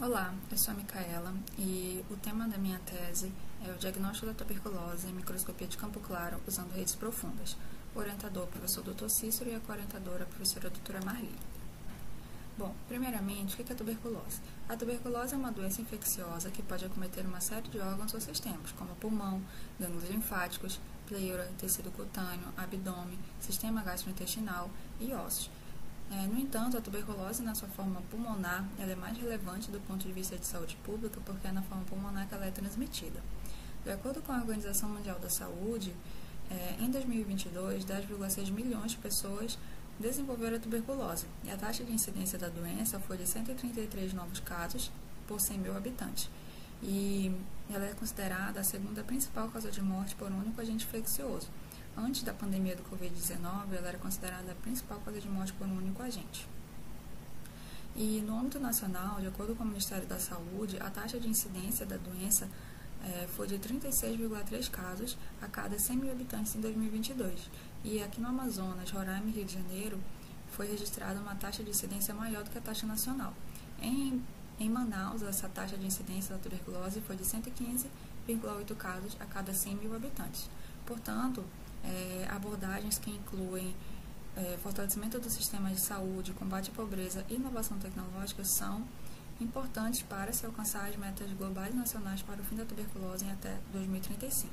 Olá, eu sou a Micaela e o tema da minha tese é o diagnóstico da tuberculose em microscopia de campo claro usando redes profundas. O orientador é o professor Dr. Cícero e a coorientadora é a professora doutora Marli. Bom, primeiramente, o que é a tuberculose? A tuberculose é uma doença infecciosa que pode acometer uma série de órgãos ou sistemas, como pulmão, gânglios linfáticos, pleura, tecido cutâneo, abdômen, sistema gastrointestinal e ossos. No entanto, a tuberculose na sua forma pulmonar ela é mais relevante do ponto de vista de saúde pública porque é na forma pulmonar que ela é transmitida. De acordo com a Organização Mundial da Saúde, em 2022, 10,6 milhões de pessoas desenvolveram a tuberculose e a taxa de incidência da doença foi de 133 novos casos por 100 mil habitantes. E ela é considerada a segunda principal causa de morte por um único agente infeccioso. Antes da pandemia do Covid-19, ela era considerada a principal causa de morte por um único agente. E no âmbito nacional, de acordo com o Ministério da Saúde, a taxa de incidência da doença foi de 36,3 casos a cada 100 mil habitantes em 2022. E aqui no Amazonas, Roraima e Rio de Janeiro, foi registrada uma taxa de incidência maior do que a taxa nacional. Em Manaus, essa taxa de incidência da tuberculose foi de 115,8 casos a cada 100 mil habitantes. Portanto, abordagens que incluem fortalecimento do sistema de saúde, combate à pobreza e inovação tecnológica são importantes para se alcançar as metas globais e nacionais para o fim da tuberculose em até 2035.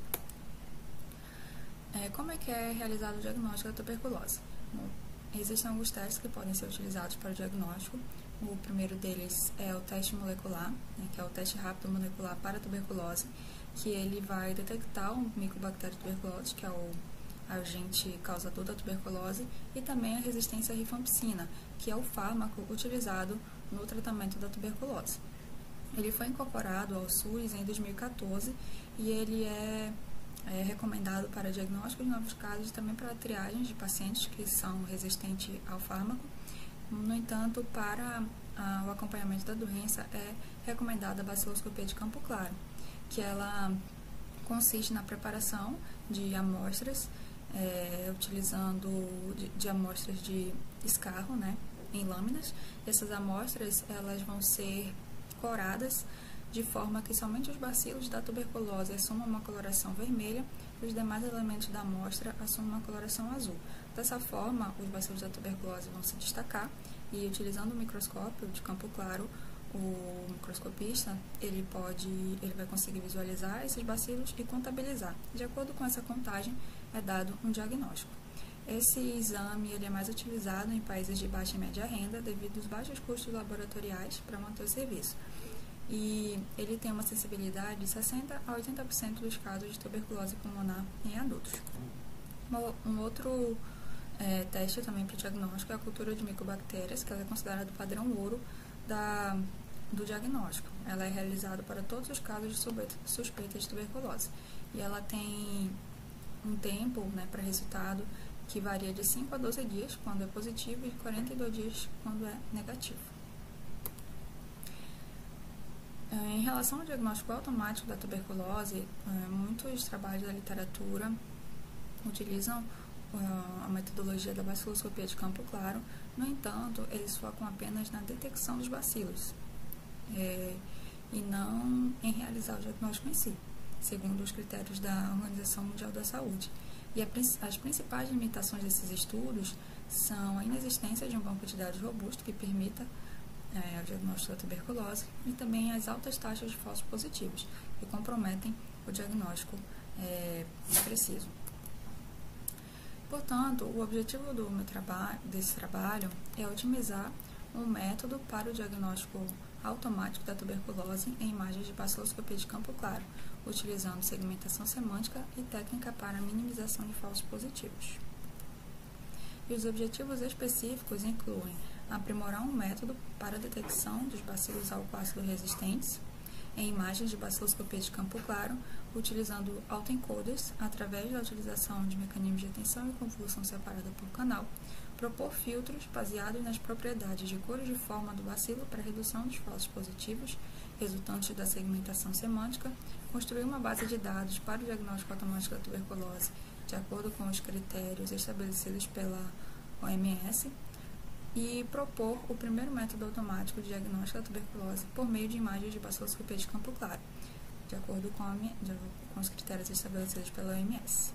Como é que é realizado o diagnóstico da tuberculose? Bom, existem alguns testes que podem ser utilizados para o diagnóstico. O primeiro deles é o teste molecular, que é o teste rápido molecular para a tuberculose, que ele vai detectar o micobactério tuberculose, que é o agente causador da tuberculose, e também a resistência à rifampicina, que é o fármaco utilizado no tratamento da tuberculose. Ele foi incorporado ao SUS em 2014 e ele é recomendado para diagnóstico de novos casos e também para triagem de pacientes que são resistentes ao fármaco. No entanto, para o acompanhamento da doença é recomendada a baciloscopia de campo claro, que ela consiste na preparação de amostras, utilizando de amostras de escarro, em lâminas. Essas amostras elas vão ser coradas de forma que somente os bacilos da tuberculose assumam uma coloração vermelha e os demais elementos da amostra assumam uma coloração azul. Dessa forma, os bacilos da tuberculose vão se destacar e, utilizando o microscópio de campo claro, o microscopista ele vai conseguir visualizar esses bacilos e contabilizar. De acordo com essa contagem, é dado um diagnóstico. Esse exame ele é mais utilizado em países de baixa e média renda devido aos baixos custos laboratoriais para manter o serviço. E ele tem uma sensibilidade de 60% a 80% dos casos de tuberculose pulmonar em adultos. Um outro teste também para o diagnóstico é a cultura de micobactérias, que ela é considerada o padrão ouro do diagnóstico. Ela é realizada para todos os casos de suspeita de tuberculose. E ela tem um tempo para resultado que varia de 5 a 12 dias quando é positivo e 42 dias quando é negativo. Em relação ao diagnóstico automático da tuberculose, muitos trabalhos da literatura utilizam a metodologia da baciloscopia de campo claro. No entanto, eles focam apenas na detecção dos bacilos e não em realizar o diagnóstico em si, segundo os critérios da Organização Mundial da Saúde. E as principais limitações desses estudos são a inexistência de um banco de dados robusto que permita o diagnóstico da tuberculose e também as altas taxas de falsos positivos, que comprometem o diagnóstico preciso. Portanto, o objetivo desse trabalho é otimizar um método para o diagnóstico automático da tuberculose em imagens de baciloscopia de campo claro, utilizando segmentação semântica e técnica para minimização de falsos positivos. E os objetivos específicos incluem aprimorar um método para a detecção dos bacilos álcool-ácido resistentes em imagens de baciloscopia de campo claro, utilizando autoencoders através da utilização de mecanismos de tensão e convolução separada por canal, propor filtros baseados nas propriedades de cor e de forma do bacilo para redução dos falsos positivos resultantes da segmentação semântica, construir uma base de dados para o diagnóstico automático da tuberculose de acordo com os critérios estabelecidos pela OMS, e propor o primeiro método automático de diagnóstico da tuberculose por meio de imagens de baciloscopia de campo claro, de acordo com os critérios estabelecidos pela OMS.